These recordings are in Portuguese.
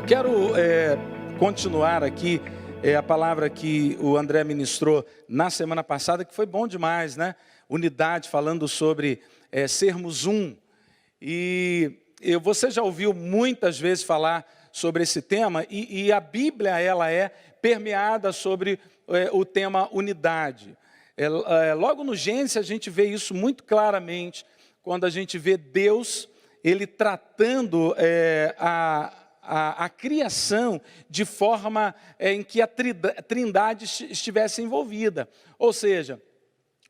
Quero continuar aqui a palavra que o André ministrou na semana passada, que foi bom demais, né? Unidade, falando sobre sermos um. E você já ouviu muitas vezes falar sobre esse tema, e a Bíblia ela é permeada sobre o tema unidade. Logo no Gênesis a gente vê isso muito claramente, quando a gente vê Deus, Ele tratando a criação de forma em que a trindade estivesse envolvida. Ou seja,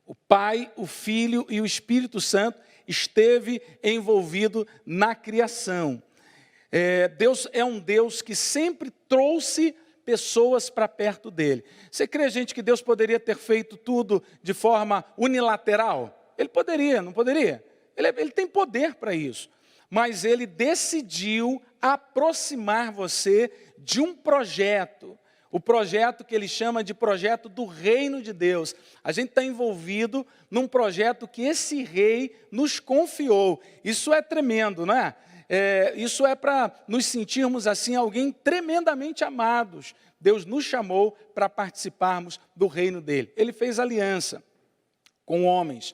o Pai, o Filho e o Espírito Santo esteve envolvido na criação. Deus é um Deus que sempre trouxe pessoas para perto dele. Você crê, gente, que Deus poderia ter feito tudo de forma unilateral? Ele poderia, não poderia? Ele tem poder para isso. Mas ele decidiu aproximar você de um projeto. O projeto que ele chama de projeto do reino de Deus. A gente está envolvido num projeto que esse rei nos confiou. Isso é tremendo, não é? Isso é para nos sentirmos assim, alguém tremendamente amados. Deus nos chamou para participarmos do reino dele. Ele fez aliança com homens.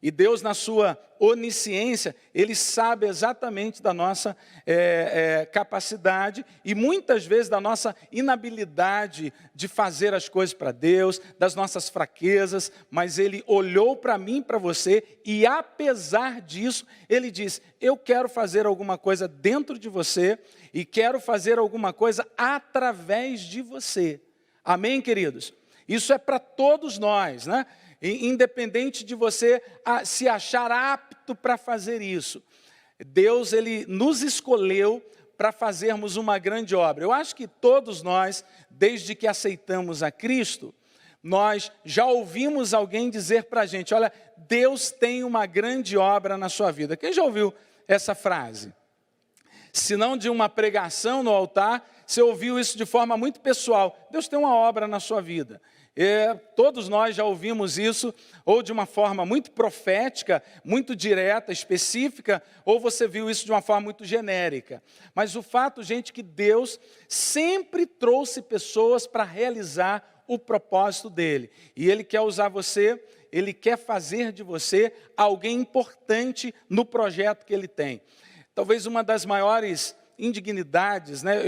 E Deus, na sua onisciência, Ele sabe exatamente da nossa capacidade e muitas vezes da nossa inabilidade de fazer as coisas para Deus, das nossas fraquezas, mas Ele olhou para mim e para você e apesar disso, Ele diz, eu quero fazer alguma coisa dentro de você e quero fazer alguma coisa através de você. Amém, queridos? Isso é para todos nós, né? Independente de você se achar apto para fazer isso. Deus, Ele nos escolheu para fazermos uma grande obra. Eu acho que todos nós, desde que aceitamos a Cristo, nós já ouvimos alguém dizer para a gente, olha, Deus tem uma grande obra na sua vida. Quem já ouviu essa frase? Se não de uma pregação no altar, você ouviu isso de forma muito pessoal. Deus tem uma obra na sua vida. Todos nós já ouvimos isso, ou de uma forma muito profética, muito direta, específica, ou você viu isso de uma forma muito genérica. Mas o fato, gente, que Deus sempre trouxe pessoas para realizar o propósito dele. E Ele quer usar você, Ele quer fazer de você alguém importante no projeto que Ele tem. Talvez uma das maiores indignidades, né?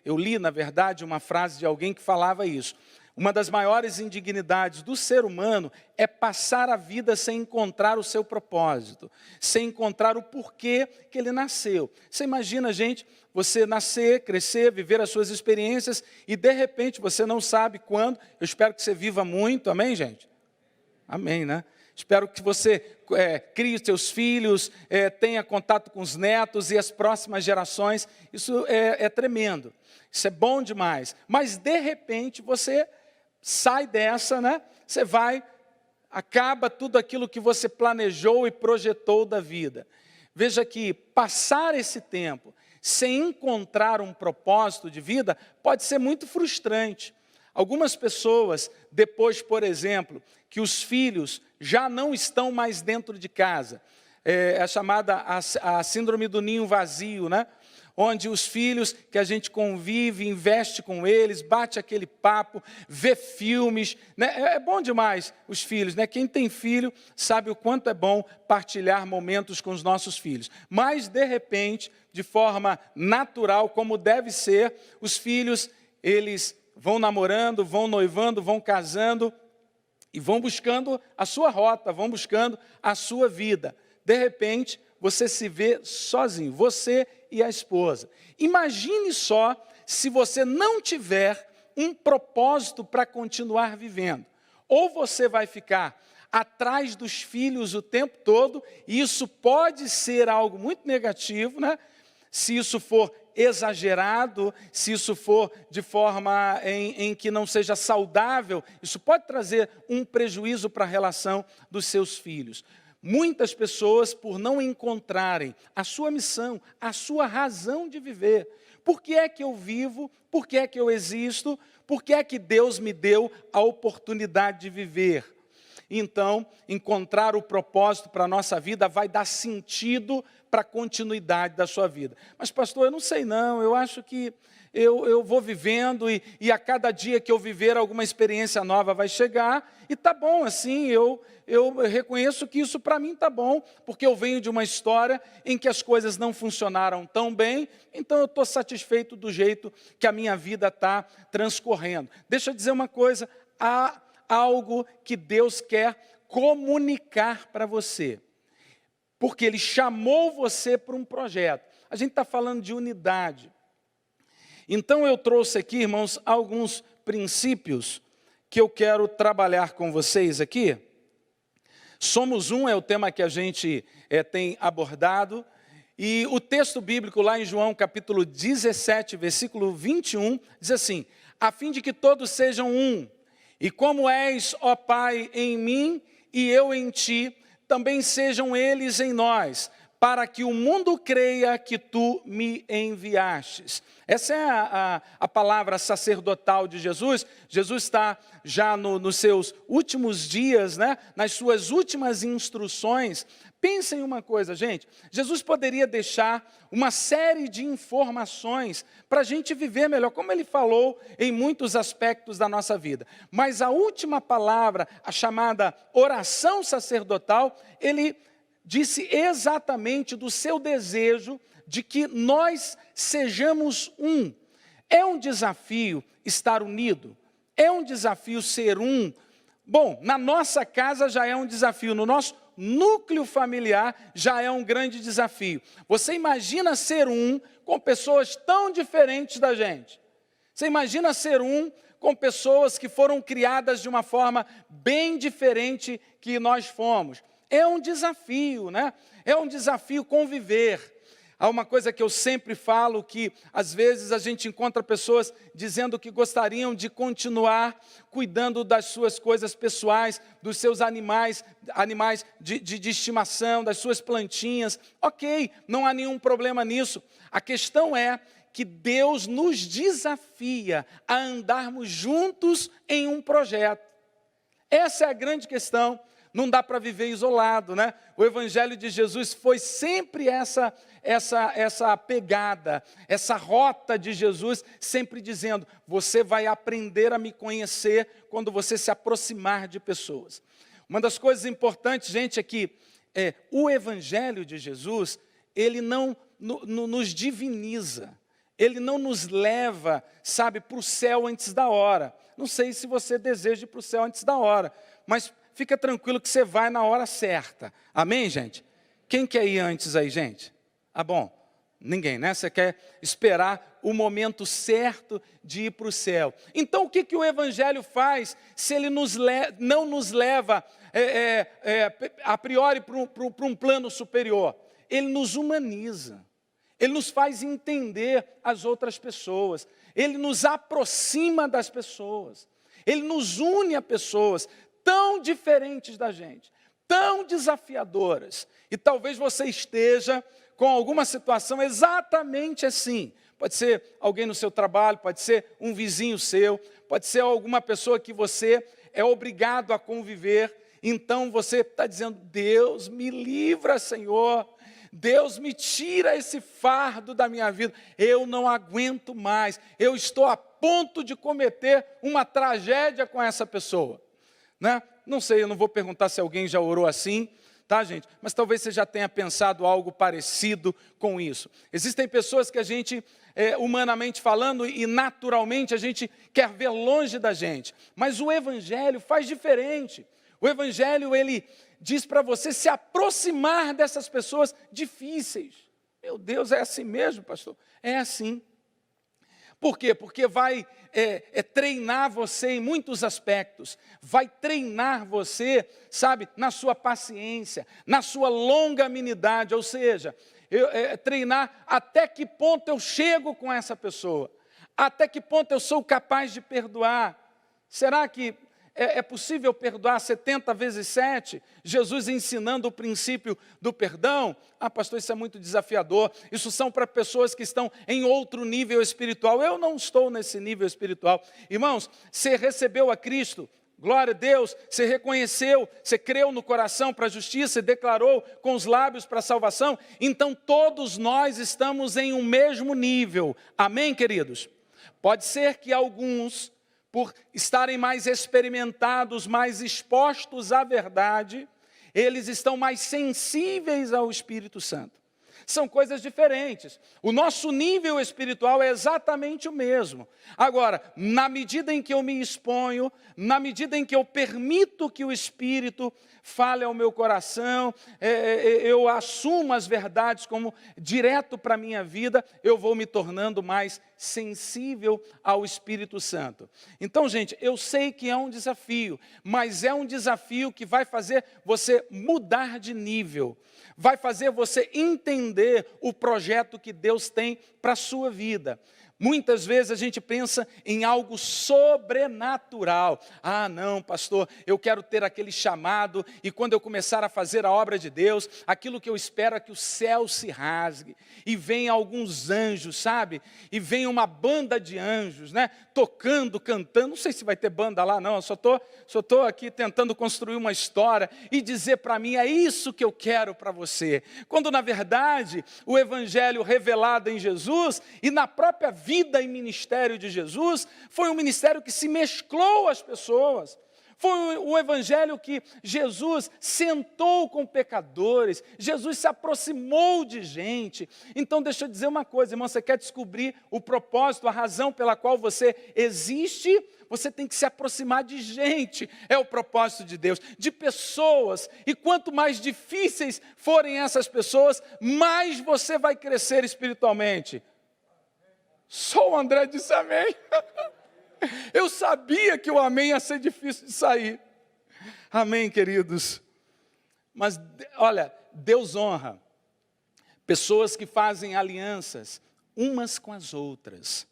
Eu li, na verdade, uma frase de alguém que falava isso. Uma das maiores indignidades do ser humano é passar a vida sem encontrar o seu propósito, sem encontrar o porquê que ele nasceu. Você imagina, gente, você nascer, crescer, viver as suas experiências e de repente você não sabe quando. Eu espero que você viva muito, amém, gente? Amém, né? Espero que você crie os seus filhos, tenha contato com os netos e as próximas gerações. Isso é tremendo, isso é bom demais. Mas de repente você sai dessa, né? Você acaba tudo aquilo que você planejou e projetou da vida. Veja que passar esse tempo sem encontrar um propósito de vida pode ser muito frustrante. Algumas pessoas, depois, por exemplo, que os filhos já não estão mais dentro de casa, é chamada a síndrome do ninho vazio, né? Onde os filhos que a gente convive, investe com eles, bate aquele papo, vê filmes, né? É bom demais os filhos, né? Quem tem filho sabe o quanto é bom partilhar momentos com os nossos filhos. Mas, de repente, de forma natural, como deve ser, os filhos, eles vão namorando, vão noivando, vão casando e vão buscando a sua rota, vão buscando a sua vida. De repente, você se vê sozinho, você e a esposa. Imagine só se você não tiver um propósito para continuar vivendo. Ou você vai ficar atrás dos filhos o tempo todo, e isso pode ser algo muito negativo, né? Se isso for exagerado, se isso for de forma em que não seja saudável, isso pode trazer um prejuízo para a relação dos seus filhos. Muitas pessoas, por não encontrarem a sua missão, a sua razão de viver. Por que é que eu vivo? Por que é que eu existo? Por que é que Deus me deu a oportunidade de viver? então encontrar o propósito para a nossa vida vai dar sentido para a continuidade da sua vida. Mas pastor, eu não sei não, eu acho que eu vou vivendo e a cada dia que eu viver alguma experiência nova vai chegar e tá bom assim, eu reconheço que isso para mim tá bom, porque eu venho de uma história em que as coisas não funcionaram tão bem, então eu estou satisfeito do jeito que a minha vida está transcorrendo. Deixa eu dizer uma coisa, há algo que Deus quer comunicar para você, porque Ele chamou você para um projeto. A gente está falando de unidade. Então eu trouxe aqui, irmãos, alguns princípios que eu quero trabalhar com vocês aqui. Somos um é o tema que a gente tem abordado, e o texto bíblico lá em João capítulo 17, versículo 21, diz assim: a fim de que todos sejam um, e como és, ó Pai, em mim e eu em ti, também sejam eles em nós, para que o mundo creia que tu me enviastes. Essa é a palavra sacerdotal de Jesus. Jesus está já nos seus últimos dias, né? Nas suas últimas instruções. Pensem uma coisa, gente. Jesus poderia deixar uma série de informações para a gente viver melhor, como Ele falou em muitos aspectos da nossa vida. Mas a última palavra, a chamada oração sacerdotal, Ele disse exatamente do seu desejo de que nós sejamos um. É um desafio estar unido, é um desafio ser um. Bom, na nossa casa já é um desafio, no nosso núcleo familiar já é um grande desafio. Você imagina ser um com pessoas tão diferentes da gente? Você imagina ser um com pessoas que foram criadas de uma forma bem diferente que nós fomos? É um desafio, né? É um desafio conviver. Há uma coisa que eu sempre falo, que às vezes a gente encontra pessoas dizendo que gostariam de continuar cuidando das suas coisas pessoais, dos seus animais de estimação, das suas plantinhas. Ok, não há nenhum problema nisso. A questão é que Deus nos desafia a andarmos juntos em um projeto. Essa é a grande questão. Não dá para viver isolado, né? O Evangelho de Jesus foi sempre essa pegada, essa rota de Jesus, sempre dizendo: você vai aprender a me conhecer quando você se aproximar de pessoas. Uma das coisas importantes, gente, é que o Evangelho de Jesus, ele não nos diviniza, ele não nos leva, sabe, para o céu antes da hora. Não sei se você deseja ir para o céu antes da hora, mas fica tranquilo que você vai na hora certa. Amém, gente? Quem quer ir antes aí, gente? Ah, bom, ninguém, né? Você quer esperar o momento certo de ir para o céu. Então, o que o Evangelho faz se ele não nos leva a priori para um plano superior? Ele nos humaniza. Ele nos faz entender as outras pessoas. Ele nos aproxima das pessoas. Ele nos une a pessoas tão diferentes da gente, tão desafiadoras. E talvez você esteja com alguma situação exatamente assim. Pode ser alguém no seu trabalho, pode ser um vizinho seu, pode ser alguma pessoa que você é obrigado a conviver. Então você está dizendo: Deus me livra, Senhor. Deus me tira esse fardo da minha vida. Eu não aguento mais. Eu estou a ponto de cometer uma tragédia com essa pessoa. Né? Não sei, eu não vou perguntar se alguém já orou assim, tá, gente? Mas talvez você já tenha pensado algo parecido com isso. Existem pessoas que a gente, humanamente falando e naturalmente, a gente quer ver longe da gente. Mas o Evangelho faz diferente. O Evangelho, ele diz para você se aproximar dessas pessoas difíceis. Meu Deus, é assim mesmo, pastor? É assim. Por quê? Porque vai treinar você em muitos aspectos, vai treinar você, sabe, na sua paciência, na sua longanimidade, ou seja, treinar até que ponto eu chego com essa pessoa, até que ponto eu sou capaz de perdoar. Será que é possível perdoar 70 vezes 7? Jesus ensinando o princípio do perdão. Ah, pastor, isso é muito desafiador. Isso são para pessoas que estão em outro nível espiritual. Eu não estou nesse nível espiritual. Irmãos, você recebeu a Cristo, glória a Deus, você reconheceu, você creu no coração para a justiça e declarou com os lábios para a salvação, então todos nós estamos em um mesmo nível, amém, queridos? Pode ser que alguns, por estarem mais experimentados, mais expostos à verdade, eles estão mais sensíveis ao Espírito Santo. São coisas diferentes. O nosso nível espiritual é exatamente o mesmo. Agora, na medida em que eu me exponho, na medida em que eu permito que o Espírito fale ao meu coração, eu assumo as verdades como direto para a minha vida, eu vou me tornando mais sensível ao Espírito Santo. Então, gente, eu sei que é um desafio, mas é um desafio que vai fazer você mudar de nível, vai fazer você entender o projeto que Deus tem para a sua vida. Muitas vezes a gente pensa em algo sobrenatural. Ah, não, pastor, eu quero ter aquele chamado e quando eu começar a fazer a obra de Deus, aquilo que eu espero é que o céu se rasgue e venham alguns anjos, sabe? E venha uma banda de anjos, né? Tocando, cantando. Não sei se vai ter banda lá, não. Eu só tô aqui tentando construir uma história e dizer para mim, é isso que eu quero para você. Quando, na verdade, o evangelho revelado em Jesus e na própria vida e ministério de Jesus, foi um ministério que se mesclou às pessoas. Foi o evangelho que Jesus sentou com pecadores, Jesus se aproximou de gente. Então deixa eu dizer uma coisa, irmão, você quer descobrir o propósito, a razão pela qual você existe? Você tem que se aproximar de gente, é o propósito de Deus, de pessoas. E quanto mais difíceis forem essas pessoas, mais você vai crescer espiritualmente. Só o André disse amém. Eu sabia que o amém ia ser difícil de sair. Amém, queridos. Mas, olha, Deus honra pessoas que fazem alianças umas com as outras.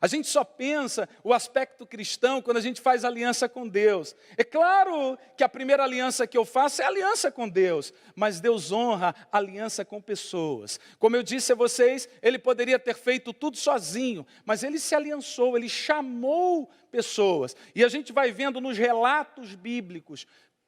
A gente só pensa o aspecto cristão quando a gente faz aliança com Deus. É claro que a primeira aliança que eu faço é aliança com Deus, mas Deus honra a aliança com pessoas. Como eu disse a vocês, Ele poderia ter feito tudo sozinho, mas Ele se aliançou, Ele chamou pessoas. E a gente vai vendo nos relatos bíblicos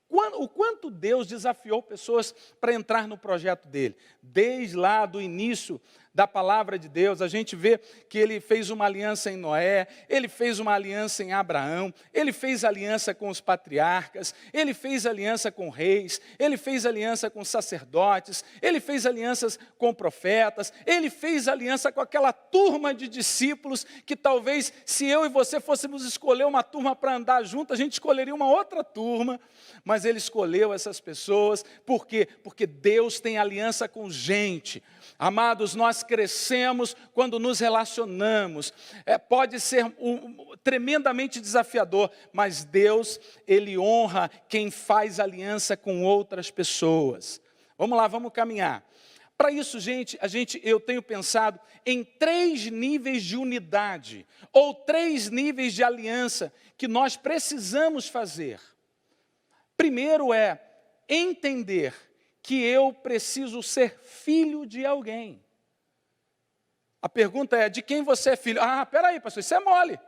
o quanto Deus desafiou pessoas para entrar no projeto dele. Desde lá do início da palavra de Deus, a gente vê que ele fez uma aliança em Noé, ele fez uma aliança em Abraão, ele fez aliança com os patriarcas, ele fez aliança com reis, ele fez aliança com sacerdotes, ele fez alianças com profetas, ele fez aliança com aquela turma de discípulos que talvez, se eu e você fôssemos escolher uma turma para andar junto, a gente escolheria uma outra turma, mas ele escolheu essas pessoas. Por quê? Porque Deus tem aliança com gente. Amados, nós crescemos quando nos relacionamos. Pode ser tremendamente desafiador, mas Deus, Ele honra quem faz aliança com outras pessoas. Vamos lá, vamos caminhar. Para isso, gente, eu tenho pensado em 3 níveis de unidade, ou 3 níveis de aliança que nós precisamos fazer. Primeiro é entender que eu preciso ser filho de alguém. A pergunta é, de quem você é filho? Ah, peraí, pastor, isso é mole.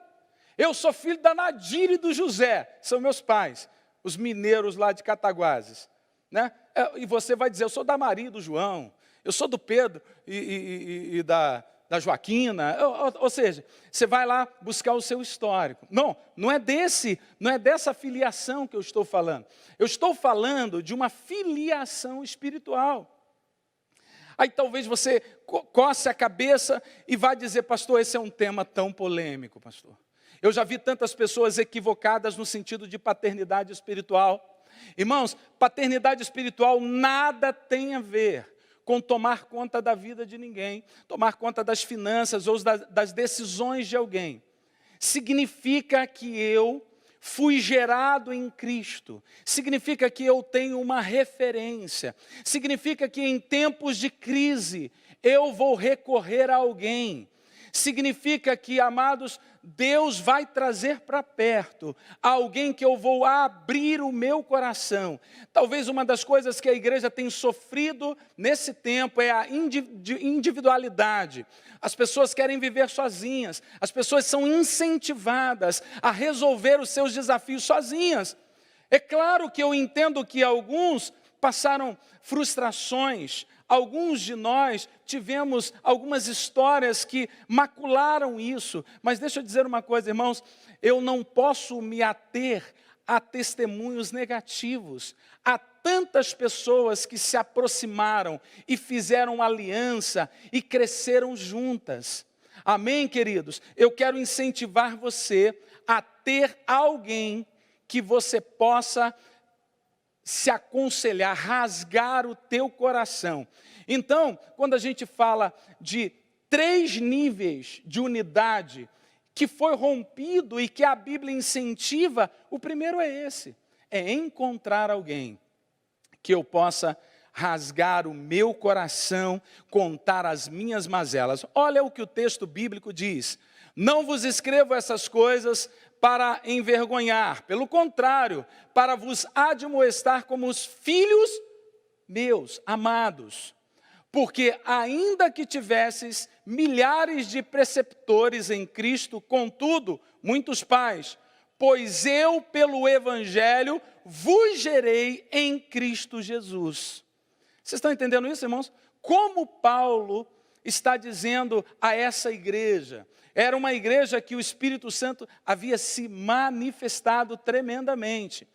Eu sou filho da Nadir e do José, são meus pais, os mineiros lá de Cataguases. Né? E você vai dizer, eu sou da Maria e do João, eu sou do Pedro e da Joaquina, ou seja, você vai lá buscar o seu histórico. Não é dessa filiação que eu estou falando. Eu estou falando de uma filiação espiritual. Aí talvez você coce a cabeça e vá dizer, pastor, esse é um tema tão polêmico, pastor. Eu já vi tantas pessoas equivocadas no sentido de paternidade espiritual. Irmãos, paternidade espiritual nada tem a ver com tomar conta da vida de ninguém, tomar conta das finanças ou das decisões de alguém. Significa que eu fui gerado em Cristo, significa que eu tenho uma referência, significa que em tempos de crise eu vou recorrer a alguém, Significa que, amados, Deus vai trazer para perto alguém que eu vou abrir o meu coração. Talvez uma das coisas que a igreja tem sofrido nesse tempo é a individualidade. As pessoas querem viver sozinhas, as pessoas são incentivadas a resolver os seus desafios sozinhas. É claro que eu entendo que alguns passaram frustrações, alguns de nós tivemos algumas histórias que macularam isso, mas deixa eu dizer uma coisa, irmãos, eu não posso me ater a testemunhos negativos. Há tantas pessoas que se aproximaram e fizeram aliança e cresceram juntas. Amém, queridos? Eu quero incentivar você a ter alguém que você possa se aconselhar, rasgar o teu coração. Então, quando a gente fala de 3 níveis de unidade que foi rompido e que a Bíblia incentiva, o primeiro é esse, é encontrar alguém que eu possa rasgar o meu coração, contar as minhas mazelas. Olha o que o texto bíblico diz: não vos escrevo essas coisas para envergonhar, pelo contrário, para vos admoestar como os filhos meus, amados. Porque ainda que tivesses milhares de preceptores em Cristo, contudo, muitos pais, pois eu, pelo Evangelho, vos gerei em Cristo Jesus. Vocês estão entendendo isso, irmãos? Como Paulo está dizendo a essa igreja? Era uma igreja que o Espírito Santo havia se manifestado tremendamente.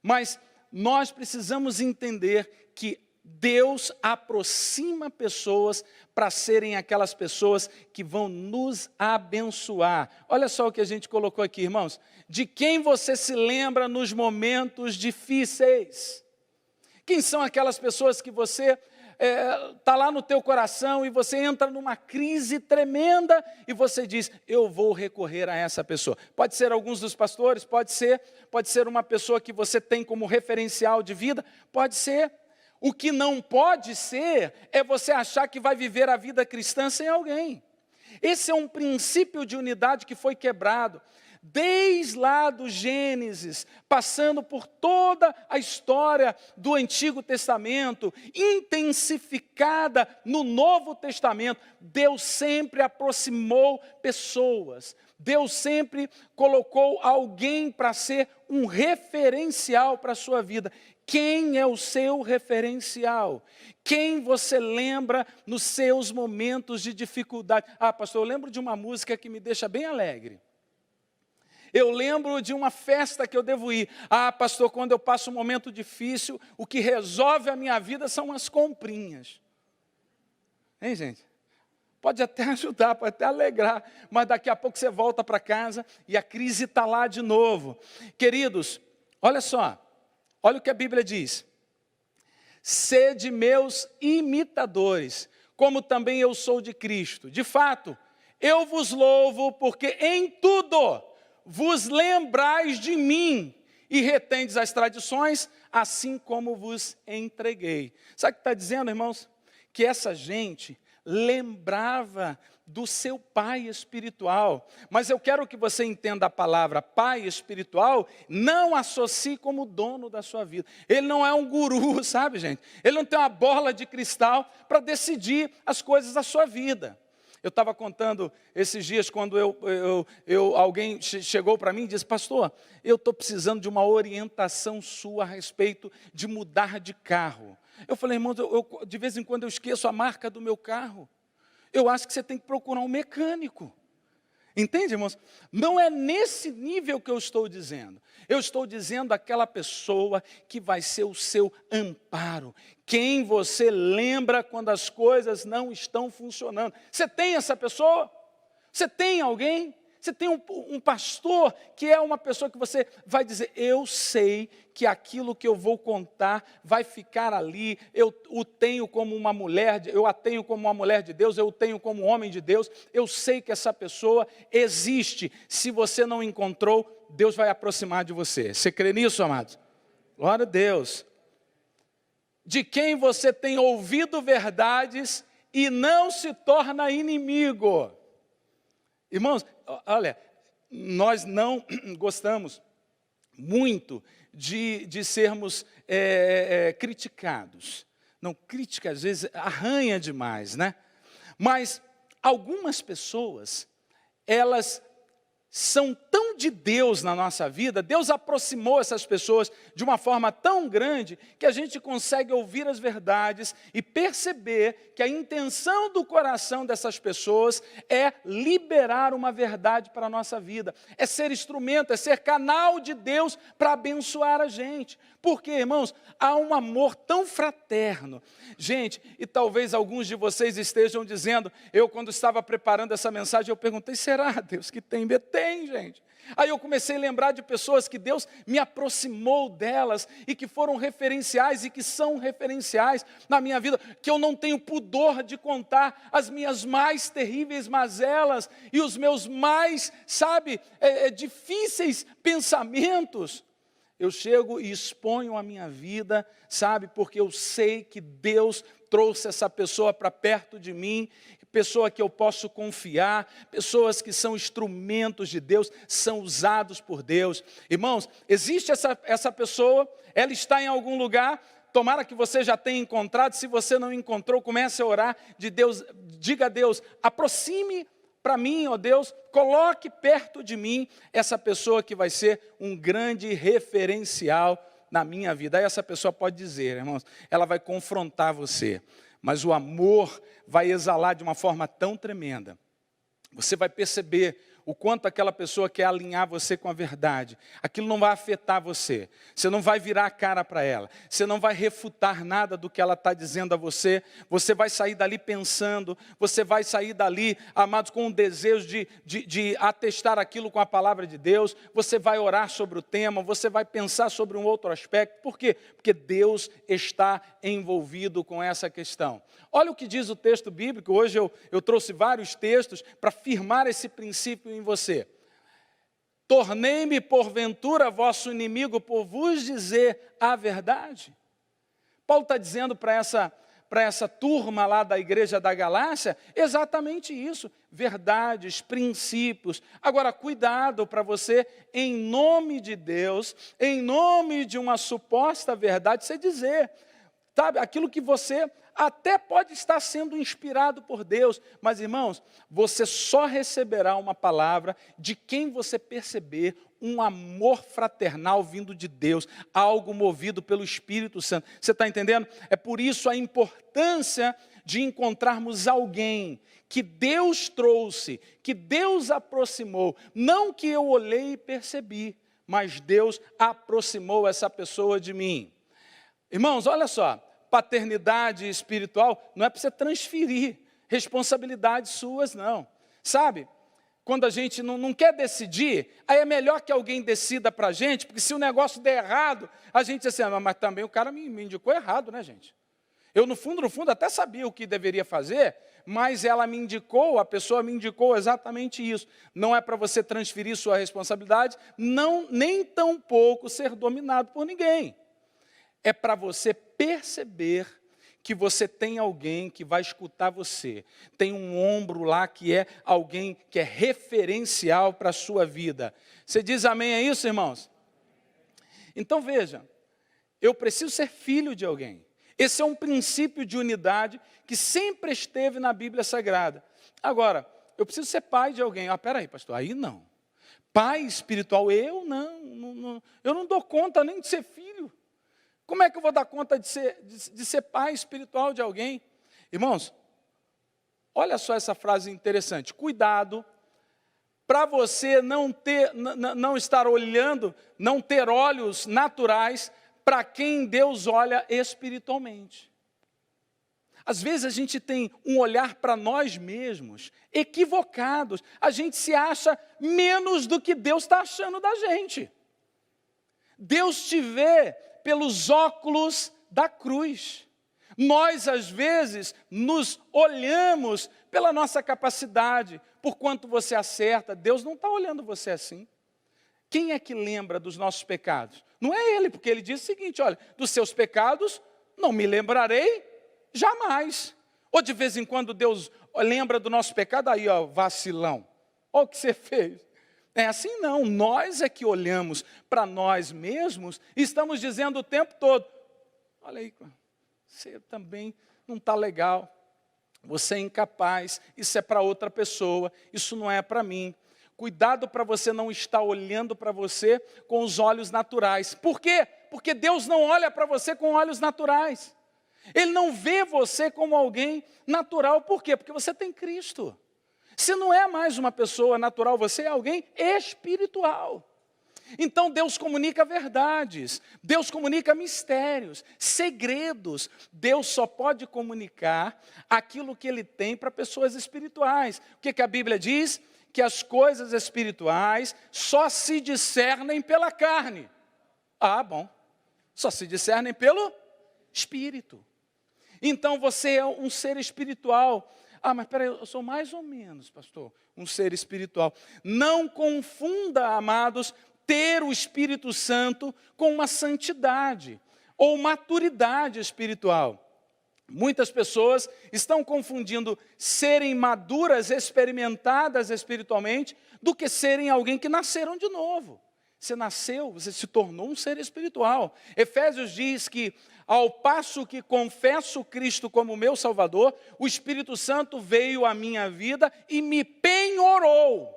Mas nós precisamos entender que Deus aproxima pessoas para serem aquelas pessoas que vão nos abençoar. Olha só o que a gente colocou aqui, irmãos. De quem você se lembra nos momentos difíceis? Quem são aquelas pessoas que você está lá no teu coração e você entra numa crise tremenda e você diz, eu vou recorrer a essa pessoa. Pode ser alguns dos pastores, pode ser uma pessoa que você tem como referencial de vida, pode ser. O que não pode ser é você achar que vai viver a vida cristã sem alguém. Esse é um princípio de unidade que foi quebrado. Desde lá do Gênesis, passando por toda a história do Antigo Testamento, intensificada no Novo Testamento, Deus sempre aproximou pessoas, Deus sempre colocou alguém para ser um referencial para a sua vida. Quem é o seu referencial? Quem você lembra nos seus momentos de dificuldade? Ah, pastor, eu lembro de uma música que me deixa bem alegre. Eu lembro de uma festa que eu devo ir. Ah, pastor, quando eu passo um momento difícil, o que resolve a minha vida são as comprinhas. Hein, gente? Pode até ajudar, pode até alegrar, mas daqui a pouco você volta para casa e a crise está lá de novo. Queridos, olha só, olha o que a Bíblia diz. Sede meus imitadores, como também eu sou de Cristo. De fato, eu vos louvo porque em tudo vos lembrais de mim e retendes as tradições, assim como vos entreguei. Sabe o que está dizendo, irmãos? Que essa gente lembrava do seu pai espiritual. Mas eu quero que você entenda a palavra pai espiritual, não associe como dono da sua vida. Ele não é um guru, sabe, gente? Ele não tem uma bola de cristal para decidir as coisas da sua vida. Eu estava contando esses dias, quando alguém chegou para mim e disse, pastor, eu estou precisando de uma orientação sua a respeito de mudar de carro. Eu falei, irmão, de vez em quando eu esqueço a marca do meu carro. Eu acho que você tem que procurar um mecânico. Entende, irmãos? Não é nesse nível que eu estou dizendo. Eu estou dizendo aquela pessoa que vai ser o seu amparo. Quem você lembra quando as coisas não estão funcionando. Você tem essa pessoa? Você tem alguém? Você tem um pastor que é uma pessoa que você vai dizer, eu sei que aquilo que eu vou contar vai ficar ali, eu o tenho como uma mulher, eu a tenho como uma mulher de Deus, eu o tenho como um homem de Deus, eu sei que essa pessoa existe. Se você não encontrou, Deus vai aproximar de você. Você crê nisso, amados? Glória a Deus. De quem você tem ouvido verdades e não se torna inimigo. Irmãos, olha, nós não gostamos muito de sermos criticados. Não, crítica às vezes arranha demais, né? Mas algumas pessoas, elas são tão de Deus na nossa vida, Deus aproximou essas pessoas de uma forma tão grande, que a gente consegue ouvir as verdades e perceber que a intenção do coração dessas pessoas é liberar uma verdade para a nossa vida, é ser instrumento, é ser canal de Deus para abençoar a gente. Porque, irmãos, há um amor tão fraterno. Gente, e talvez alguns de vocês estejam dizendo, eu quando estava preparando essa mensagem, eu perguntei, será, Deus, que tem? Tem, gente. Aí eu comecei a lembrar de pessoas que Deus me aproximou delas e que foram referenciais e que são referenciais na minha vida, que eu não tenho pudor de contar as minhas mais terríveis mazelas e os meus mais, difíceis pensamentos. Eu chego e exponho a minha vida, porque eu sei que Deus trouxe essa pessoa para perto de mim, pessoa que eu posso confiar, pessoas que são instrumentos de Deus, são usados por Deus. Irmãos, existe essa pessoa, ela está em algum lugar, tomara que você já tenha encontrado, se você não encontrou, comece a orar, diga a Deus, aproxime para mim, ó Deus, coloque perto de mim essa pessoa que vai ser um grande referencial na minha vida. Aí essa pessoa pode dizer, irmãos, ela vai confrontar você, mas o amor vai exalar de uma forma tão tremenda. Você vai perceber o quanto aquela pessoa quer alinhar você com a verdade. Aquilo não vai afetar você. Você não vai virar a cara para ela. Você não vai refutar nada do que ela está dizendo a você. Você vai sair dali pensando. Você vai sair dali, amados, com o desejo de atestar aquilo com a palavra de Deus. Você vai orar sobre o tema. Você vai pensar sobre um outro aspecto. Por quê? Porque Deus está envolvido com essa questão. Olha o que diz o texto bíblico. Hoje eu trouxe vários textos para firmar esse princípio em você. Tornei-me porventura vosso inimigo por vos dizer a verdade. Paulo está dizendo para essa turma lá da igreja da Galácia exatamente isso, verdades, princípios. Agora, cuidado para você, em nome de Deus, em nome de uma suposta verdade, você dizer, aquilo que você até pode estar sendo inspirado por Deus, mas irmãos, você só receberá uma palavra de quem você perceber um amor fraternal vindo de Deus, algo movido pelo Espírito Santo. Você está entendendo? É por isso a importância de encontrarmos alguém que Deus trouxe, que Deus aproximou, não que eu olhei e percebi, mas Deus aproximou essa pessoa de mim. Irmãos, olha só, paternidade espiritual não é para você transferir responsabilidades suas, não. Quando a gente não quer decidir, aí é melhor que alguém decida para a gente, porque se o negócio der errado, a gente diz assim, mas também o cara me indicou errado, né, gente? Eu, no fundo, até sabia o que deveria fazer, mas a pessoa me indicou exatamente isso. Não é para você transferir sua responsabilidade, nem tampouco ser dominado por ninguém. É para você perceber que você tem alguém que vai escutar você. Tem um ombro lá que é alguém que é referencial para a sua vida. Você diz amém a isso, irmãos? Então veja, eu preciso ser filho de alguém. Esse é um princípio de unidade que sempre esteve na Bíblia Sagrada. Agora, eu preciso ser pai de alguém. Peraí, pastor, aí não. Pai espiritual, eu não dou conta nem de ser filho. Como é que eu vou dar conta de ser pai espiritual de alguém? Irmãos, olha só essa frase interessante. Cuidado para você não estar olhando, não ter olhos naturais para quem Deus olha espiritualmente. Às vezes a gente tem um olhar para nós mesmos, equivocados. A gente se acha menos do que Deus está achando da gente. Deus te vê pelos óculos da cruz. Nós, às vezes, nos olhamos pela nossa capacidade, por quanto você acerta. Deus não está olhando você assim. Quem é que lembra dos nossos pecados? Não é Ele, porque Ele diz o seguinte, olha, dos seus pecados não me lembrarei jamais. Ou de vez em quando Deus lembra do nosso pecado, aí ó, vacilão. Olha o que você fez. É assim não, nós é que olhamos para nós mesmos e estamos dizendo o tempo todo, olha aí, você também não está legal, você é incapaz, isso é para outra pessoa, isso não é para mim. Cuidado para você não estar olhando para você com os olhos naturais. Por quê? Porque Deus não olha para você com olhos naturais. Ele não vê você como alguém natural. Por quê? Porque você tem Cristo. Você não é mais uma pessoa natural, você é alguém espiritual. Então Deus comunica verdades, Deus comunica mistérios, segredos. Deus só pode comunicar aquilo que Ele tem para pessoas espirituais. O que a Bíblia diz? Que as coisas espirituais só se discernem pela carne. Ah, bom, só se discernem pelo Espírito. Então você é um ser espiritual. Ah, mas peraí, eu sou mais ou menos, pastor, um ser espiritual. Não confunda, amados, ter o Espírito Santo com uma santidade ou maturidade espiritual. Muitas pessoas estão confundindo serem maduras, experimentadas espiritualmente, do que serem alguém que nasceram de novo. Você nasceu, você se tornou um ser espiritual. Efésios diz que, ao passo que confesso Cristo como meu Salvador, o Espírito Santo veio à minha vida e me penhorou.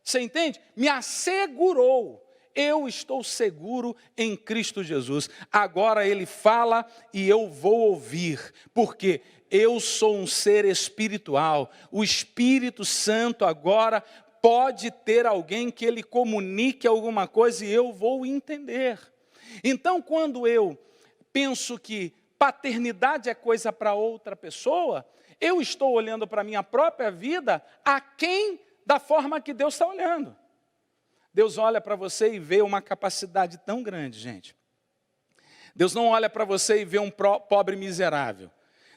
Você entende? Me assegurou. Eu estou seguro em Cristo Jesus. Agora Ele fala e eu vou ouvir. Porque eu sou um ser espiritual. O Espírito Santo agora pode ter alguém que Ele comunique alguma coisa e eu vou entender. Então, quando eu penso que paternidade é coisa para outra pessoa, eu estou olhando para a minha própria vida aquém da forma que Deus está olhando. Deus olha para você e vê uma capacidade tão grande, gente. Deus não olha para você e vê um pobre miserável.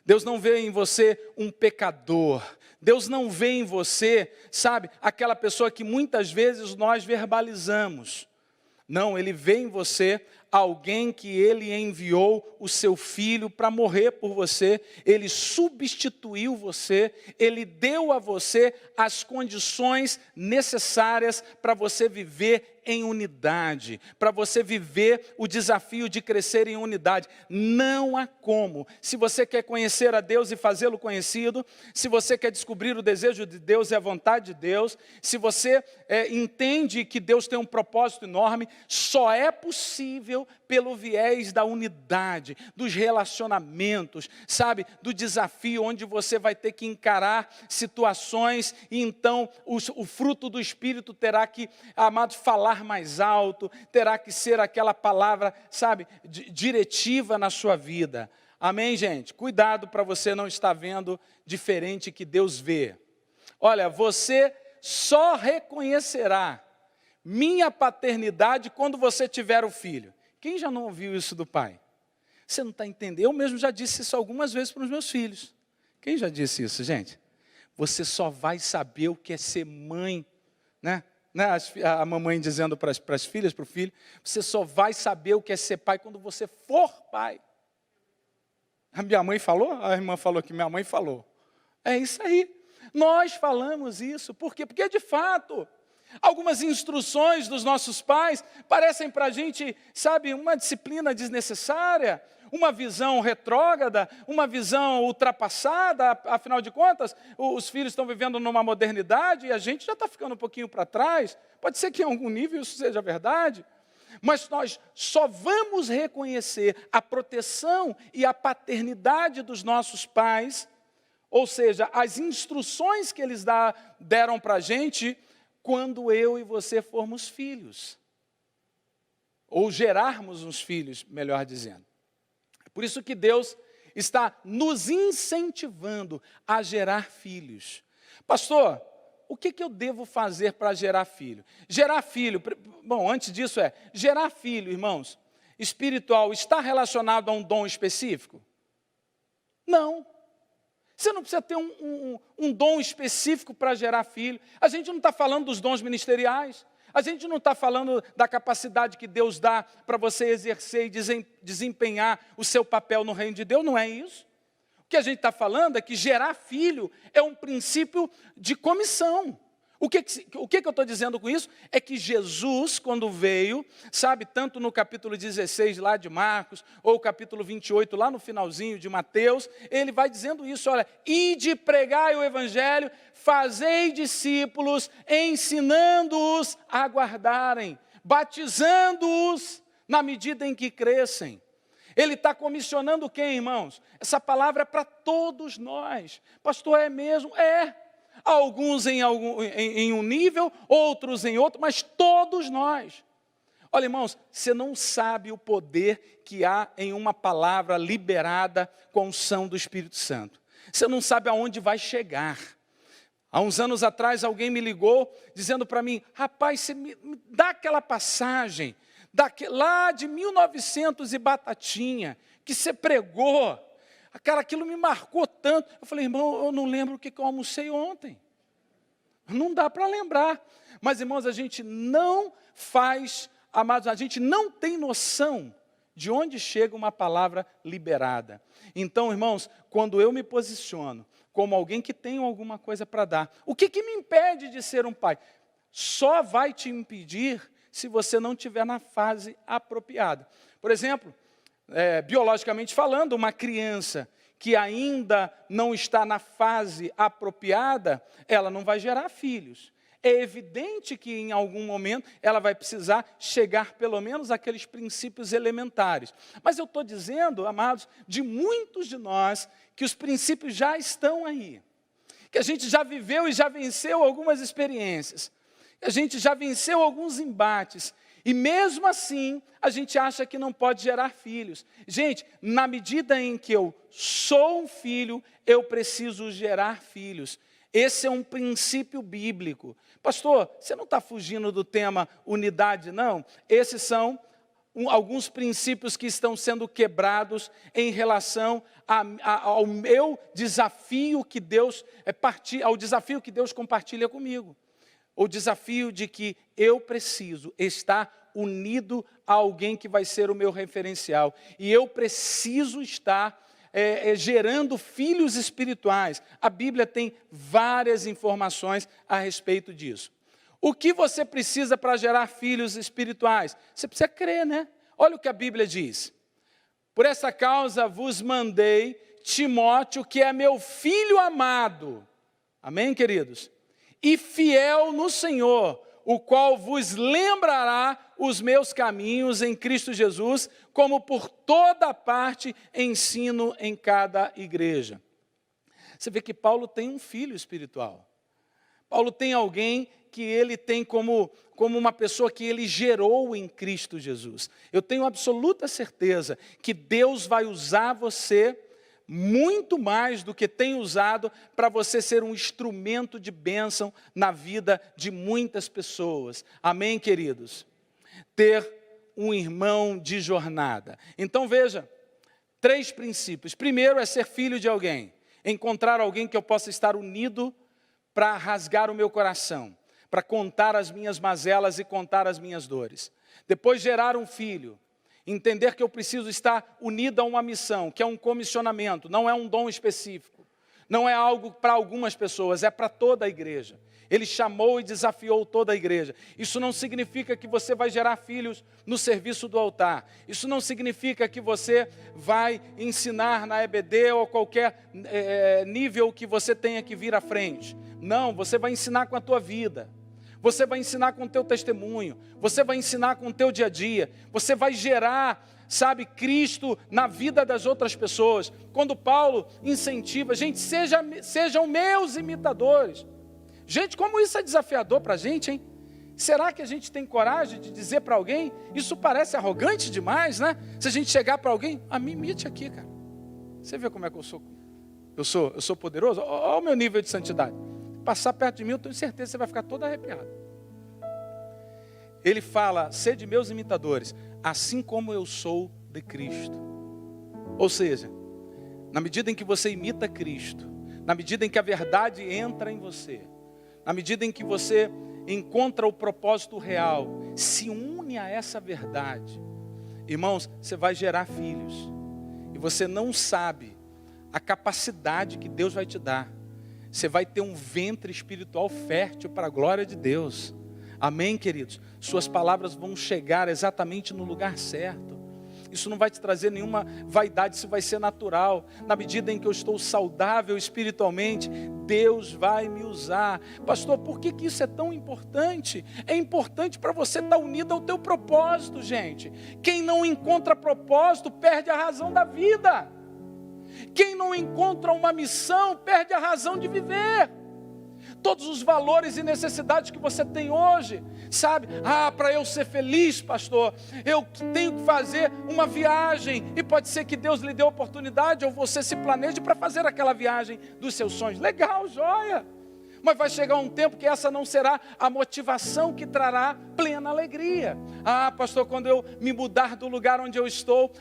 Deus não vê em você um pecador. Deus não vê em você, sabe, aquela pessoa que muitas vezes nós verbalizamos. Não, Ele vê em você alguém que Ele enviou o seu Filho para morrer por você. Ele substituiu você, Ele deu a você as condições necessárias para você viver em unidade, para você viver o desafio de crescer em unidade. Não há como. Se você quer conhecer a Deus e fazê-lo conhecido, se você quer descobrir o desejo de Deus e a vontade de Deus, se você entende que Deus tem um propósito enorme, só é possível pelo viés da unidade, dos relacionamentos, sabe, do desafio onde você vai ter que encarar situações e então o fruto do Espírito terá que, amados, falar mais alto, terá que ser aquela palavra, sabe, diretiva na sua vida. Amém, gente? Cuidado para você não estar vendo diferente que Deus vê. Olha, você só reconhecerá minha paternidade quando você tiver o filho. Quem já não ouviu isso do pai? Você não está entendendo? Eu mesmo já disse isso algumas vezes para os meus filhos. Quem já disse isso, gente? Você só vai saber o que é ser mãe, né? A mamãe dizendo para as filhas, para o filho, você só vai saber o que é ser pai quando você for pai. A minha mãe falou? A irmã falou que minha mãe falou. É isso aí. Nós falamos isso. Por quê? Porque de fato, algumas instruções dos nossos pais parecem para a gente, sabe, uma disciplina desnecessária, uma visão retrógrada, uma visão ultrapassada. Afinal de contas, os filhos estão vivendo numa modernidade e a gente já está ficando um pouquinho para trás. Pode ser que em algum nível isso seja verdade, mas nós só vamos reconhecer a proteção e a paternidade dos nossos pais, ou seja, as instruções que eles deram para a gente, quando eu e você formos filhos, ou gerarmos uns filhos, melhor dizendo. Por isso que Deus está nos incentivando a gerar filhos. Pastor, o que eu devo fazer para gerar filho? Gerar filho, bom, antes disso gerar filho, irmãos, espiritual, está relacionado a um dom específico? Não. Você não precisa ter um dom específico para gerar filho. A gente não está falando dos dons ministeriais. A gente não está falando da capacidade que Deus dá para você exercer e desempenhar o seu papel no reino de Deus. Não é isso. O que a gente está falando é que gerar filho é um princípio de comissão. O que eu estou dizendo com isso? É que Jesus, quando veio, sabe, tanto no capítulo 16 lá de Marcos, ou capítulo 28 lá no finalzinho de Mateus, ele vai dizendo isso, olha, ide pregai o evangelho, fazei discípulos, ensinando-os a guardarem, batizando-os na medida em que crescem. Ele está comissionando quem, irmãos? Essa palavra é para todos nós. Pastor, é mesmo? É. Alguns em um nível, outros em outro, mas todos nós. Olha, irmãos, você não sabe o poder que há em uma palavra liberada com a unção do Espírito Santo. Você não sabe aonde vai chegar. Há uns anos atrás, alguém me ligou, dizendo para mim, rapaz, você me dá aquela passagem, lá de 1900 e batatinha, que você pregou. Cara, aquilo me marcou tanto. Eu falei, irmão, eu não lembro o que eu almocei ontem. Não dá para lembrar. Mas, irmãos, a gente não faz, amados, a gente não tem noção de onde chega uma palavra liberada. Então, irmãos, quando eu me posiciono como alguém que tem alguma coisa para dar, o que me impede de ser um pai? Só vai te impedir se você não estiver na fase apropriada. Por exemplo, biologicamente falando, uma criança que ainda não está na fase apropriada, ela não vai gerar filhos. É evidente que em algum momento ela vai precisar chegar pelo menos àqueles princípios elementares. Mas eu estou dizendo, amados, de muitos de nós, que os princípios já estão aí. Que a gente já viveu e já venceu algumas experiências. Que a gente já venceu alguns embates. E mesmo assim, a gente acha que não pode gerar filhos. Gente, na medida em que eu sou um filho, eu preciso gerar filhos. Esse é um princípio bíblico. Pastor, você não está fugindo do tema unidade, não? Esses são alguns princípios que estão sendo quebrados em relação ao meu desafio que Deus ao desafio que Deus compartilha comigo. O desafio de que eu preciso estar unido a alguém que vai ser o meu referencial. E eu preciso estar gerando filhos espirituais. A Bíblia tem várias informações a respeito disso. O que você precisa para gerar filhos espirituais? Você precisa crer, né? Olha o que a Bíblia diz. Por essa causa vos mandei Timóteo, que é meu filho amado. Amém, queridos? E fiel no Senhor, o qual vos lembrará os meus caminhos em Cristo Jesus, como por toda parte ensino em cada igreja. Você vê que Paulo tem um filho espiritual. Paulo tem alguém que ele tem como uma pessoa que ele gerou em Cristo Jesus. Eu tenho absoluta certeza que Deus vai usar você muito mais do que tem usado para você ser um instrumento de bênção na vida de muitas pessoas. Amém, queridos? Ter um irmão de jornada. Então veja, 3 princípios. Primeiro é ser filho de alguém. Encontrar alguém que eu possa estar unido para rasgar o meu coração, para contar as minhas mazelas e contar as minhas dores. Depois gerar um filho. Entender que eu preciso estar unido a uma missão, que é um comissionamento, não é um dom específico. Não é algo para algumas pessoas, é para toda a igreja. Ele chamou e desafiou toda a igreja. Isso não significa que você vai gerar filhos no serviço do altar. Isso não significa que você vai ensinar na EBD ou qualquer nível que você tenha que vir à frente. Não, você vai ensinar com a tua vida. Você vai ensinar com o teu testemunho, você vai ensinar com o teu dia a dia, você vai gerar, sabe, Cristo na vida das outras pessoas. Quando Paulo incentiva, gente, sejam meus imitadores. Gente, como isso é desafiador para a gente, hein? Será que a gente tem coragem de dizer para alguém? Isso parece arrogante demais, né? Se a gente chegar para alguém, me imite aqui, cara. Você vê como é que eu sou? Eu sou poderoso? Olha o meu nível de santidade. Passar perto de mim, eu tenho certeza que você vai ficar todo arrepiado. Ele fala, sede meus imitadores, assim como eu sou de Cristo. Ou seja, na medida em que você imita Cristo, na medida em que a verdade entra em você, na medida em que você encontra o propósito real, se une a essa verdade, irmãos, você vai gerar filhos. E você não sabe a capacidade que Deus vai te dar você vai ter um ventre espiritual fértil para a glória de Deus. Amém, queridos? Suas palavras vão chegar exatamente no lugar certo. Isso não vai te trazer nenhuma vaidade, isso vai ser natural. Na medida em que eu estou saudável espiritualmente, Deus vai me usar. Pastor, por que isso é tão importante? É importante para você estar unido ao teu propósito, gente. Quem não encontra propósito, perde a razão da vida. Quem não encontra uma missão, perde a razão de viver. Todos os valores e necessidades que você tem hoje, sabe? Para eu ser feliz, pastor, eu tenho que fazer uma viagem, e pode ser que Deus lhe dê a oportunidade, ou você se planeje para fazer aquela viagem dos seus sonhos. Legal, joia! Mas vai chegar um tempo que essa não será a motivação que trará plena alegria. Pastor, quando eu me mudar do lugar onde eu estou,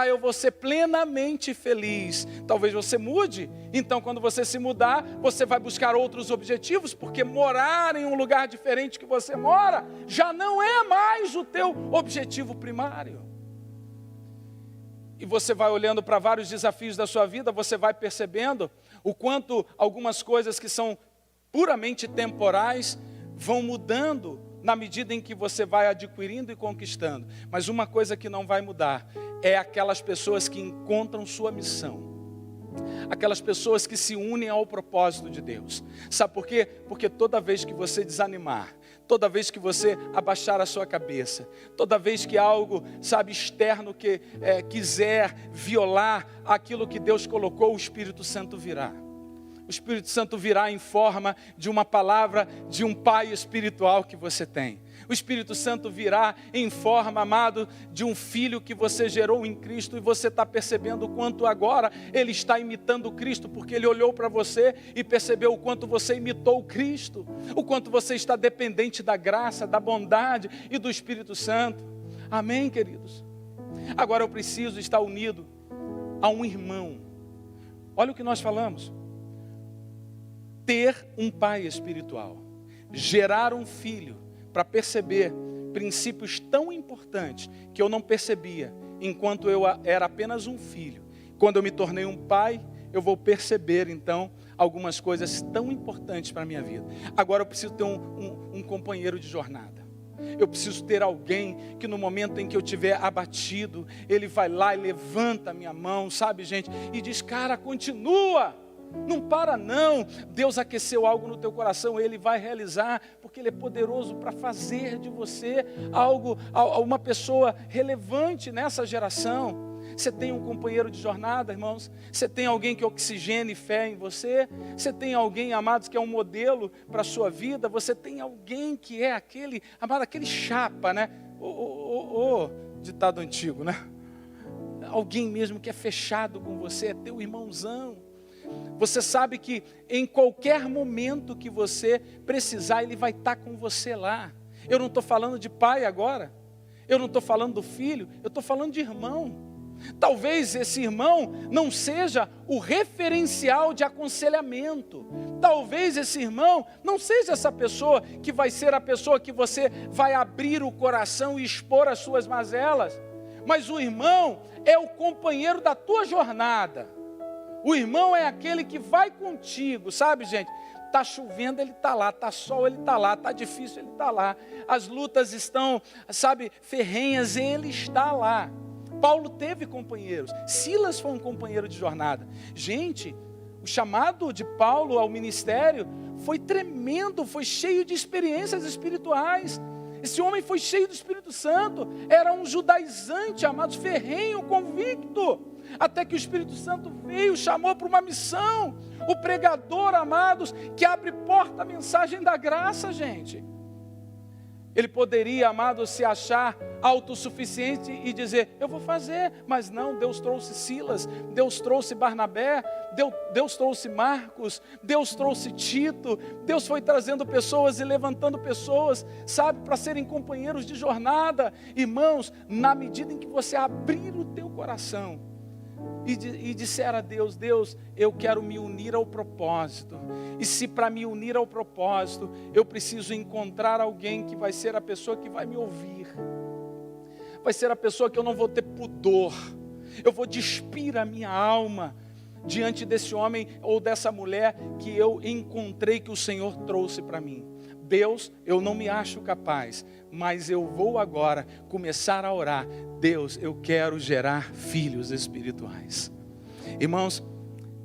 eu vou ser plenamente feliz. Talvez você mude. Então, quando você se mudar, você vai buscar outros objetivos, porque morar em um lugar diferente que você mora, já não é mais o teu objetivo primário. E você vai olhando para vários desafios da sua vida, você vai percebendo o quanto algumas coisas que são puramente temporais vão mudando na medida em que você vai adquirindo e conquistando. Mas uma coisa que não vai mudar é aquelas pessoas que encontram sua missão. Aquelas pessoas que se unem ao propósito de Deus. Sabe por quê? Porque toda vez que você desanimar, toda vez que você abaixar a sua cabeça, toda vez que algo, externo que quiser violar aquilo que Deus colocou, o Espírito Santo virá. O Espírito Santo virá em forma de uma palavra de um pai espiritual que você tem. O Espírito Santo virá em forma, amado, de um filho que você gerou em Cristo, e você está percebendo o quanto agora ele está imitando Cristo, porque ele olhou para você e percebeu o quanto você imitou Cristo, o quanto você está dependente da graça, da bondade e do Espírito Santo. Amém, queridos? Agora eu preciso estar unido a um irmão. Olha o que nós falamos. Ter um pai espiritual, gerar um filho, para perceber princípios tão importantes que eu não percebia enquanto eu era apenas um filho. Quando eu me tornei um pai, eu vou perceber então algumas coisas tão importantes para a minha vida. Agora eu preciso ter um companheiro de jornada. Eu preciso ter alguém que no momento em que eu estiver abatido, ele vai lá e levanta a minha mão, sabe, gente, e diz: cara, continua. Não para não. Deus aqueceu algo no teu coração, Ele vai realizar, porque Ele é poderoso para fazer de você uma pessoa relevante nessa geração. Você tem um companheiro de jornada, irmãos? Você tem alguém que oxigene fé em você? Você tem alguém, amados, que é um modelo para a sua vida? Você tem alguém que é aquele, amado, aquele chapa, né? Ditado antigo, né? Alguém mesmo que é fechado com você, é teu irmãozão. Você sabe que em qualquer momento que você precisar, Ele vai estar com você lá. Eu não estou falando de pai agora, eu não estou falando do filho, eu estou falando de irmão. Talvez esse irmão não seja o referencial de aconselhamento. Talvez esse irmão não seja essa pessoa que vai ser a pessoa que você vai abrir o coração e expor as suas mazelas. Mas o irmão é o companheiro da tua jornada. O irmão é aquele que vai contigo, sabe, gente? Está chovendo, ele está lá, está sol, ele está lá, está difícil, ele está lá. As lutas estão, ferrenhas, ele está lá. Paulo teve companheiros, Silas foi um companheiro de jornada. Gente, o chamado de Paulo ao ministério foi tremendo, foi cheio de experiências espirituais. Esse homem foi cheio do Espírito Santo, era um judaizante, amados, ferrenho, convicto. Até que o Espírito Santo veio, chamou para uma missão. O pregador, amados, que abre porta à mensagem da graça, gente. Ele poderia, amados, se achar autossuficiente e dizer: eu vou fazer. Mas não, Deus trouxe Silas, Deus trouxe Barnabé, Deus trouxe Marcos, Deus trouxe Tito. Deus foi trazendo pessoas e levantando pessoas, sabe, para serem companheiros de jornada. Irmãos, na medida em que você abrir o teu coração e disser a Deus: Deus, eu quero me unir ao propósito. E se para me unir ao propósito, eu preciso encontrar alguém que vai ser a pessoa que vai me ouvir. Vai ser a pessoa que eu não vou ter pudor. Eu vou despir a minha alma. diante desse homem ou dessa mulher que eu encontrei, que o Senhor trouxe para mim. Deus, eu não me acho capaz, mas eu vou agora começar a orar. Deus, eu quero gerar filhos espirituais. Irmãos,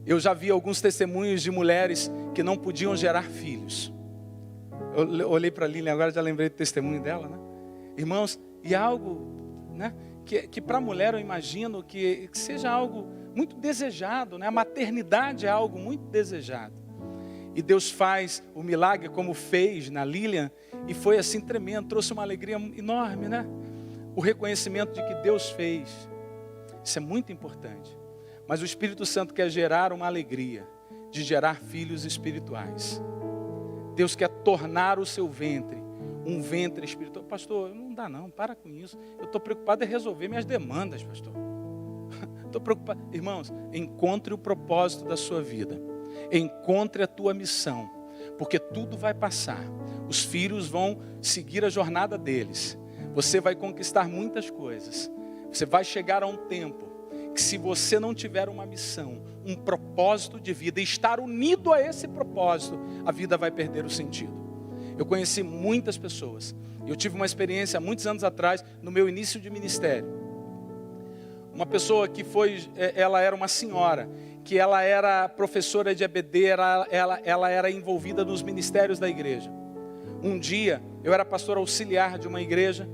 eu já vi alguns testemunhos de mulheres que não podiam gerar filhos. Eu olhei para a Lilian, agora já lembrei do testemunho dela, né? Irmãos, e algo, né, que para a mulher eu imagino que seja algo muito desejado, né? A maternidade é algo muito desejado. E Deus faz o milagre como fez na Lilian, e foi assim tremendo, trouxe uma alegria enorme, né? O reconhecimento de que Deus fez. Isso é muito importante. Mas o Espírito Santo quer gerar uma alegria de gerar filhos espirituais. Deus quer tornar o seu ventre um ventre espiritual. Pastor, não dá não, para com isso. Eu estou preocupado em resolver minhas demandas, pastor. Estou preocupado. Irmãos, encontre o propósito da sua vida. Encontre a tua missão. Porque tudo vai passar. Os filhos vão seguir a jornada deles. Você vai conquistar muitas coisas. Você vai chegar a um tempo que, se você não tiver uma missão, um propósito de vida, e estar unido a esse propósito, a vida vai perder o sentido. Eu conheci muitas pessoas. Eu tive uma experiência há muitos anos atrás, no meu início de ministério. Uma pessoa que ela era uma senhora, que ela era professora de EBD, ela era envolvida nos ministérios da igreja. Um dia, eu era pastor auxiliar de uma igreja,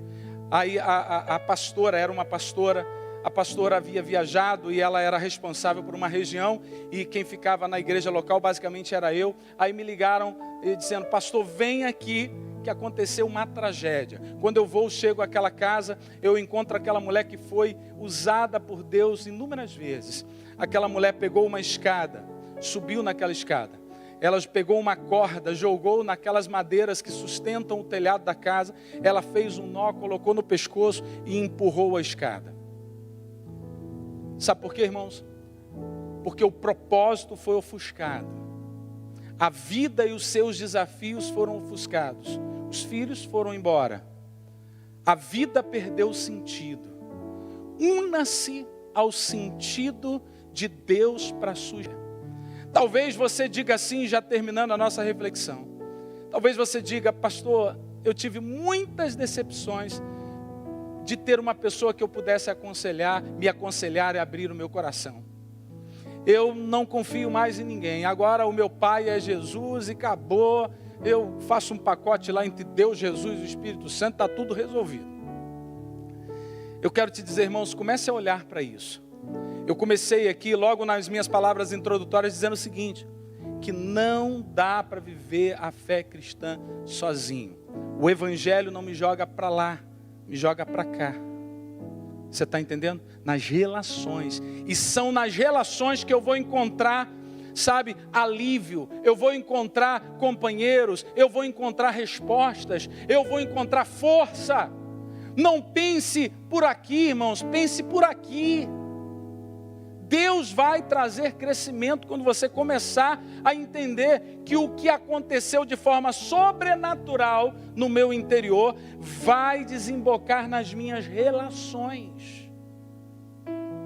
aí a pastora era uma pastora, a pastora havia viajado e ela era responsável por uma região, e quem ficava na igreja local basicamente era eu. Aí me ligaram dizendo: pastor, vem aqui que aconteceu uma tragédia. Quando eu chego àquela casa, eu encontro aquela mulher que foi usada por Deus inúmeras vezes. Aquela mulher pegou uma escada, subiu naquela escada. Ela pegou uma corda, jogou naquelas madeiras que sustentam o telhado da casa. Ela fez um nó, colocou no pescoço e empurrou a escada. Sabe por quê, irmãos? Porque o propósito foi ofuscado. A vida e os seus desafios foram ofuscados. Os filhos foram embora. A vida perdeu o sentido. Una-se ao sentido de Deus para a sua vida. Talvez você diga assim, já terminando a nossa reflexão. Talvez você diga: pastor, eu tive muitas decepções de ter uma pessoa que eu pudesse me aconselhar e abrir o meu coração. Eu não confio mais em ninguém. Agora o meu pai é Jesus e acabou. Eu faço um pacote lá entre Deus, Jesus e o Espírito Santo, está tudo resolvido. Eu quero te dizer, irmãos, comece a olhar para isso. Eu comecei aqui, logo nas minhas palavras introdutórias, dizendo o seguinte: que não dá para viver a fé cristã sozinho. O Evangelho não me joga para lá, me joga para cá. Você está entendendo? Nas relações. E são nas relações que eu vou encontrar, sabe, alívio. Eu vou encontrar companheiros. Eu vou encontrar respostas. Eu vou encontrar força. Não pense por aqui, irmãos. Pense por aqui. Deus vai trazer crescimento quando você começar a entender que o que aconteceu de forma sobrenatural no meu interior vai desembocar nas minhas relações.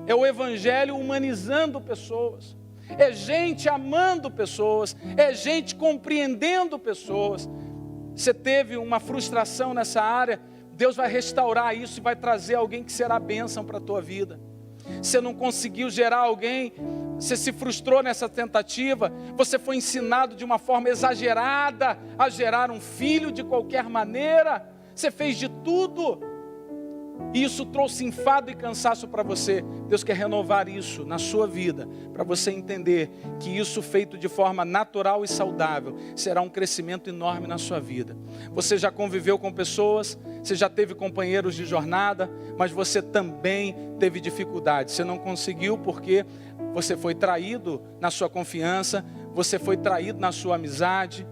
É o Evangelho humanizando pessoas, é gente amando pessoas, é gente compreendendo pessoas. Você teve uma frustração nessa área, Deus vai restaurar isso e vai trazer alguém que será bênção para a tua vida. Você não conseguiu gerar alguém, você se frustrou nessa tentativa, você foi ensinado de uma forma exagerada a gerar um filho de qualquer maneira, você fez de tudo, e isso trouxe enfado e cansaço para você. Deus quer renovar isso na sua vida, para você entender que isso feito de forma natural e saudável, será um crescimento enorme na sua vida. Você já conviveu com pessoas, você já teve companheiros de jornada, mas você também teve dificuldade. Você não conseguiu porque você foi traído na sua confiança, você foi traído na sua amizade.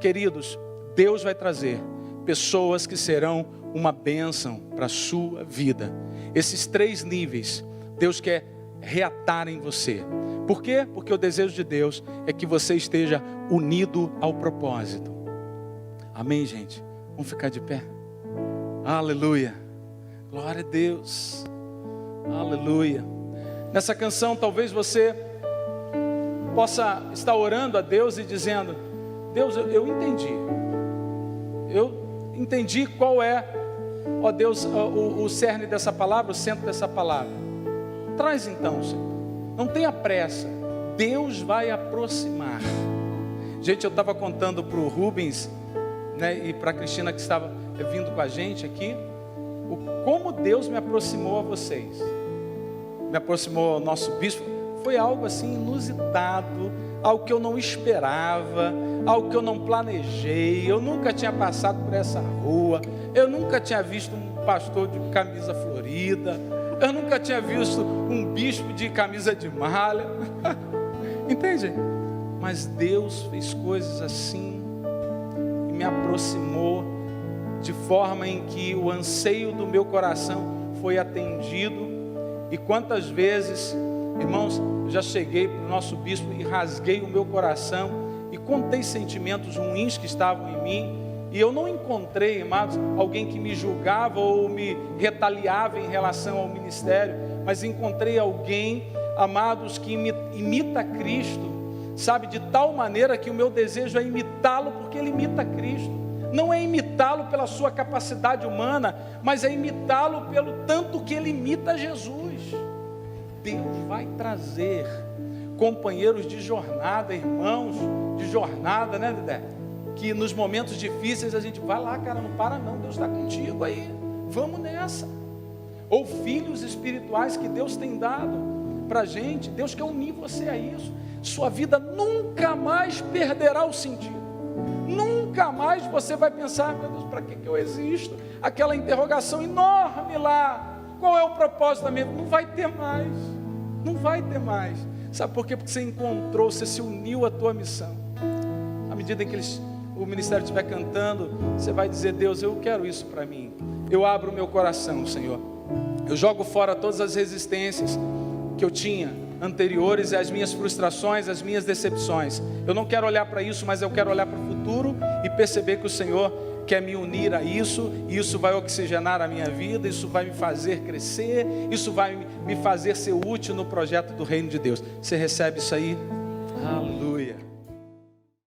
Queridos, Deus vai trazer pessoas que serão uma bênção para a sua vida. Esses 3 níveis, Deus quer reatar em você. Por quê? Porque o desejo de Deus é que você esteja unido ao propósito. Amém, gente? Vamos ficar de pé? Aleluia. Glória a Deus. Aleluia. Nessa canção, talvez você possa estar orando a Deus e dizendo: Deus, eu entendi qual é, ó Deus, o cerne dessa palavra, o centro dessa palavra. Traz então, Senhor, não tenha pressa, Deus vai aproximar. Gente, eu estava contando para o Rubens, né, e para a Cristina que estava vindo com a gente aqui, como Deus me aproximou a vocês, me aproximou ao nosso bispo. Foi algo assim inusitado, algo que eu não esperava, algo que eu não planejei. Eu nunca tinha passado por essa rua, eu nunca tinha visto um pastor de camisa florida, eu nunca tinha visto um bispo de camisa de malha. Entende? Mas Deus fez coisas assim e me aproximou de forma em que o anseio do meu coração foi atendido. E quantas vezes, irmãos, eu já cheguei para o nosso bispo e rasguei o meu coração e contei sentimentos ruins que estavam em mim, e eu não encontrei, amados, alguém que me julgava ou me retaliava em relação ao ministério, mas encontrei alguém, amados, que imita Cristo, sabe, de tal maneira que o meu desejo é imitá-lo, porque ele imita Cristo. Não é imitá-lo pela sua capacidade humana, mas é imitá-lo pelo tanto que ele imita Jesus. Deus vai trazer companheiros de jornada, irmãos de jornada, né, Dedé? Que nos momentos difíceis a gente vai lá, cara, não para não, Deus está contigo aí, vamos nessa. Ou filhos espirituais que Deus tem dado para a gente. Deus quer unir você a isso. Sua vida nunca mais perderá o sentido. Nunca mais você vai pensar: meu Deus, para que eu existo? Aquela interrogação enorme lá, qual é o propósito da minha vida? Não vai ter mais, não vai ter mais. Sabe por quê? Porque você encontrou, você se uniu à tua missão. À medida em que o ministério estiver cantando, você vai dizer: Deus, eu quero isso para mim. Eu abro o meu coração, Senhor. Eu jogo fora todas as resistências que eu tinha anteriores, as minhas frustrações, as minhas decepções. Eu não quero olhar para isso, mas eu quero olhar para o futuro e perceber que o Senhor quer me unir a isso, e isso vai oxigenar a minha vida, isso vai me fazer crescer, isso vai me fazer ser útil no projeto do reino de Deus. Você recebe isso aí? Aleluia.